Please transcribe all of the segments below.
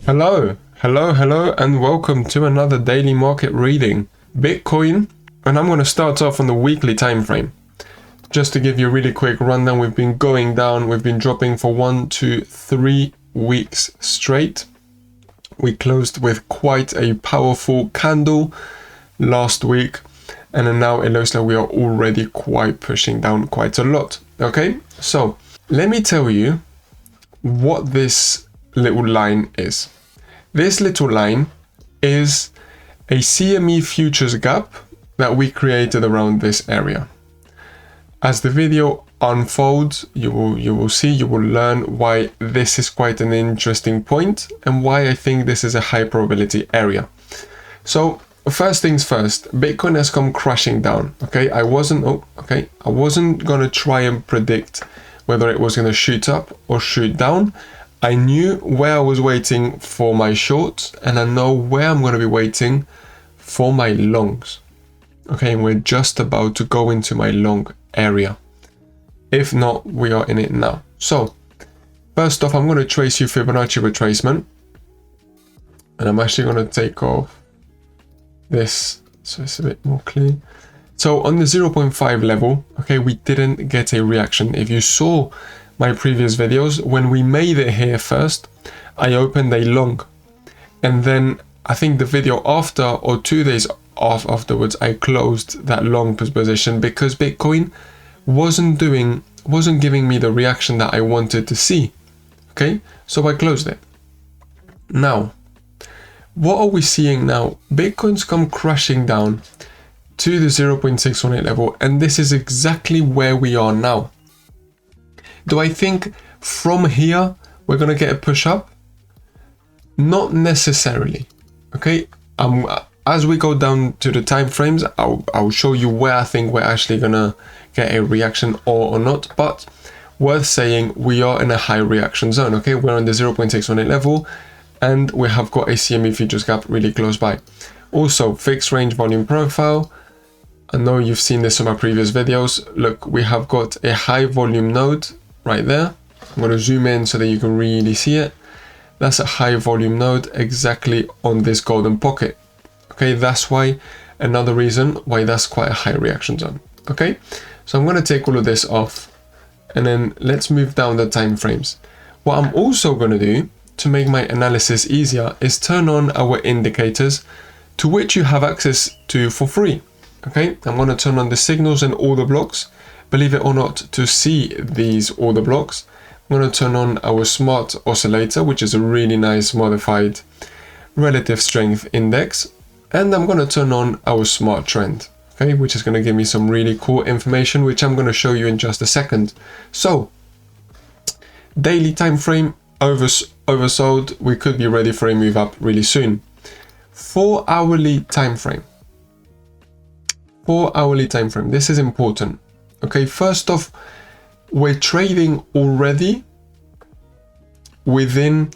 Hello, and welcome to another daily market reading. Bitcoin, and I'm going to start off on the weekly time frame. Just to give you a really quick rundown, we've been going down, we've been dropping for 1, 2, 3 weeks straight. We closed with quite a powerful candle last week, and then now it looks like we are already quite pushing down quite a lot. Okay, so let me tell you what this little line is. This little line is a CME futures gap that we created around this area. As the video unfolds, you will learn why this is quite an interesting point and why I think this is a high probability area. So first things first, Bitcoin has come crashing down. Okay, I wasn't gonna try and predict whether it was gonna shoot up or shoot down. I knew where I was waiting for my shorts, and I know where I'm going to be waiting for my longs. Okay, and we're just about to go into my long area. If not, we are in it now. So, first off, I'm going to trace you Fibonacci retracement. And I'm actually going to take off this so it's a bit more clear. So on the 0.5 level, okay, we didn't get a reaction. If you saw my previous videos, when we made it here first, I opened a long, and then I think the video after or 2 days afterwards, I closed that long position because Bitcoin wasn't giving me the reaction that I wanted to see. Okay, so I closed it. Now, what are we seeing now? Bitcoin's come crashing down to the 0.618 level, and this is exactly where we are now. Do I think from here we're going to get a push up? Not necessarily. Okay, as we go down to the time frames, I'll show you where I think we're actually going to get a reaction or not, but worth saying, we are in a high reaction zone. Okay, we're on the 0.618 level, and we have got a CME futures gap really close by. Also, fixed range volume profile. I know you've seen this in my previous videos. Look, we have got a high volume node right there. I'm going to zoom in so that you can really see it. That's a high volume node exactly on this golden pocket. Okay, that's why, another reason why that's quite a high reaction zone. Okay, so I'm going to take all of this off, and then let's move down the time frames. What I'm also going to do to make my analysis easier is turn on our indicators, to which you have access to for free. Okay, I'm going to turn on the signals and order blocks. Believe it or not, to see these order blocks, I'm going to turn on our smart oscillator, which is a really nice modified relative strength index. And I'm going to turn on our smart trend, okay, which is going to give me some really cool information, which I'm going to show you in just a second. So, daily time frame oversold. We could be ready for a move up really soon. 4 hourly time frame. 4 hourly time frame. This is important. Okay, first off, we're trading already within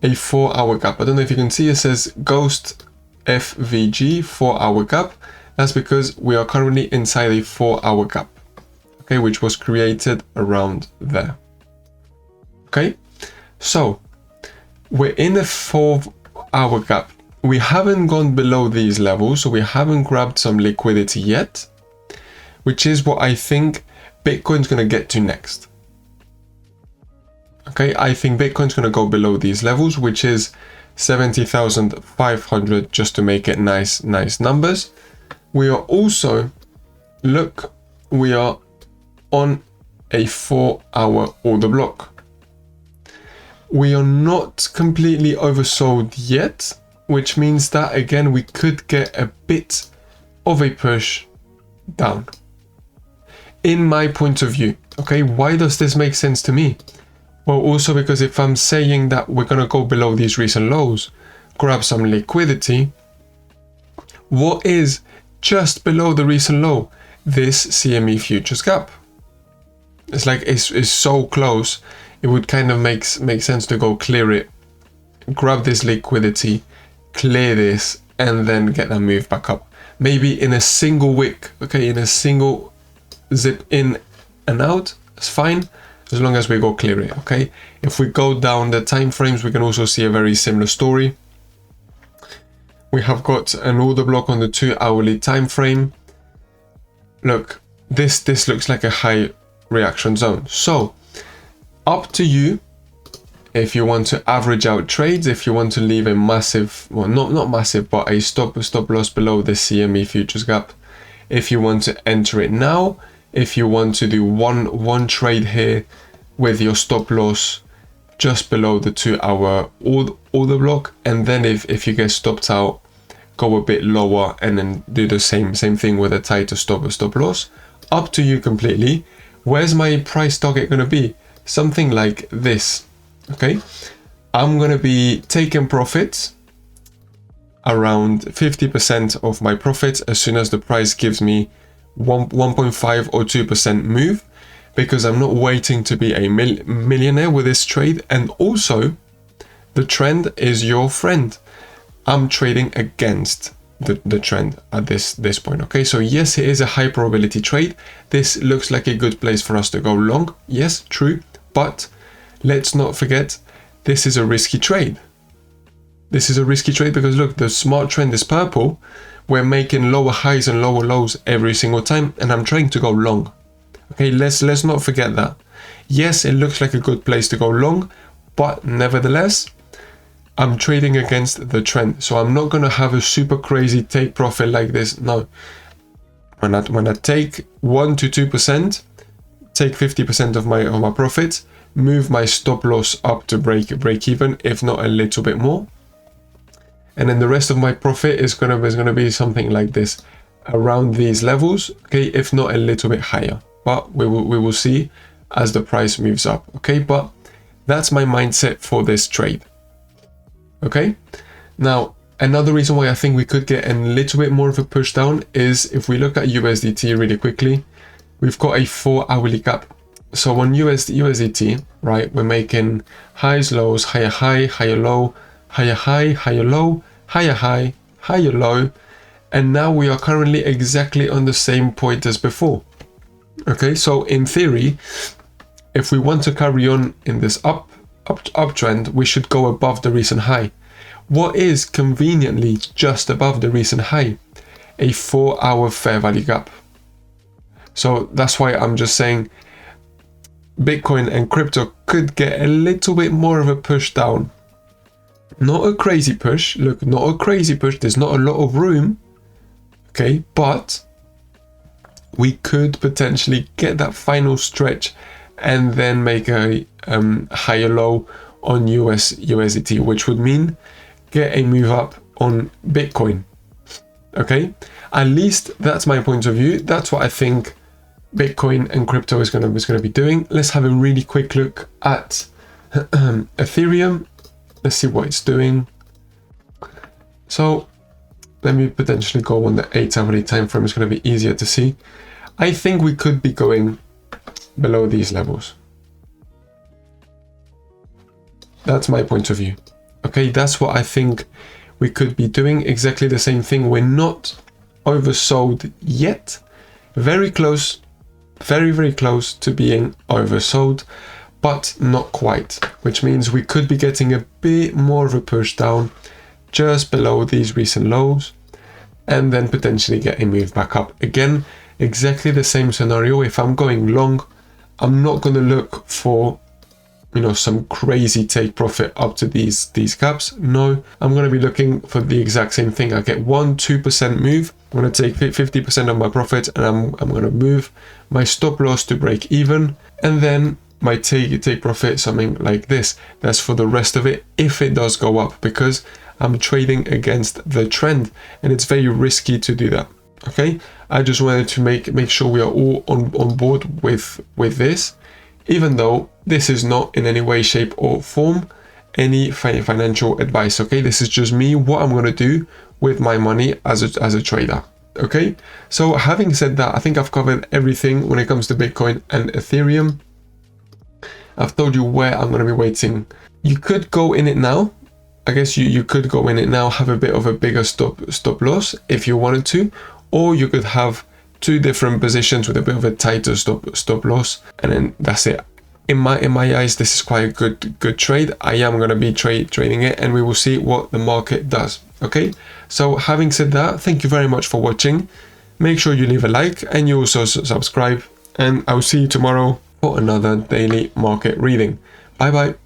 a 4-hour gap. I don't know if you can see, it says Ghost FVG 4-hour gap. That's because we are currently inside a 4-hour gap, okay, which was created around there. Okay, so we're in a 4-hour gap. We haven't gone below these levels, so we haven't grabbed some liquidity yet, which is what I think Bitcoin's going to get to next. Okay, I think Bitcoin's going to go below these levels, which is 70,500, just to make it nice numbers. We are also, look, we are on a 4-hour order block. We are not completely oversold yet, which means that again we could get a bit of a push down. In my point of view, okay, why does this make sense to me? Well, also because if I'm saying that we're gonna go below these recent lows, grab some liquidity, what is just below the recent low? This CME futures gap. It's like it's so close, it would kind of make sense to go clear it, grab this liquidity, clear this, and then get that move back up. Maybe in a single wick, okay, in a single zip in and out, it's fine. As as long as we go clear it, okay? If we go down the time frames, we can also see a very similar story. We have got an order block on the 2 hourly time frame. Look, this looks like a high reaction zone. So up to you if you want to average out trades, if you want to leave a massive, well, not massive, but a stop loss below the CME futures gap. If you want to enter it now, if you want to do one trade here with your stop loss just below the 2 hour order block, and then if you get stopped out, go a bit lower and then do the same thing with a tighter stop loss. Up to you completely. Where's my price target going to be? Something like this, okay? I'm going to be taking profits around 50% of my profits as soon as the price gives me 1.5 or 2% move, because I'm not waiting to be a millionaire with this trade. And also the trend is your friend. I'm trading against the trend at this point, okay? So yes, it is a high probability trade. This looks like a good place for us to go long. Yes, true. But let's not forget, this is a risky trade. This is a risky trade because look, the smart trend is purple. We're making lower highs and lower lows every single time, and I'm trying to go long. Okay, let's not forget that. Yes, it looks like a good place to go long, but nevertheless, I'm trading against the trend. So I'm not going to have a super crazy take profit like this. No. When I take 1 to 2%, take 50% of my profits, move my stop loss up to break even, if not a little bit more. And then the rest of my profit is gonna be something like this, around these levels, okay, if not a little bit higher. But we will see as the price moves up, okay? But that's my mindset for this trade. Okay, now another reason why I think we could get a little bit more of a push down is if we look at USDT really quickly, we've got a 4 hourly gap. So on USDT, right, we're making highs, lows, higher high, higher low, higher high, higher low, higher high, higher low, and now we are currently exactly on the same point as before. Okay, so in theory, if we want to carry on in this uptrend, we should go above the recent high. What is conveniently just above the recent high? A 4 hour fair value gap. So that's why I'm just saying Bitcoin and crypto could get a little bit more of a push down. Not a crazy push. Look, not a crazy push. There's not a lot of room. Okay, but we could potentially get that final stretch and then make a higher low on USDT, which would mean get a move up on Bitcoin. Okay, at least that's my point of view. That's what I think Bitcoin and crypto is going to be doing. Let's have a really quick look at Ethereum. Let's see what it's doing. So let me potentially go on the 8 hourly time frame. It's going to be easier to see. I think we could be going below these levels. That's my point of view. Okay, that's what I think we could be doing. Exactly the same thing. We're not oversold yet. Very close, very close to being oversold, but not quite, which means we could be getting a bit more of a push down just below these recent lows, and then potentially get a move back up. Again, exactly the same scenario. If I'm going long, I'm not going to look for, you know, some crazy take profit up to these gaps. No, I'm going to be looking for the exact same thing. I get 1-2% move. I'm going to take 50% of my profit, and I'm going to move my stop loss to break even, and then my take profit, something like this. That's for the rest of it if it does go up, because I'm trading against the trend and it's very risky to do that. Okay, I just wanted to make sure we are all on board with this, even though this is not in any way, shape or form any financial advice. Okay, this is just me, what I'm going to do with my money as a trader. Okay, so having said that, I think I've covered everything when it comes to Bitcoin and Ethereum. I've told you where I'm going to be waiting. You could go in it now. I guess you could go in it now, have a bit of a bigger stop loss if you wanted to, or you could have two different positions with a bit of a tighter stop loss, and then that's it. in my eyes, this is quite a good trade. I am going to be trading it, and we will see what the market does. Okay, so having said that, thank you very much for watching. Make sure you leave a like and you also subscribe, and I'll see you tomorrow for another daily market reading. Bye bye.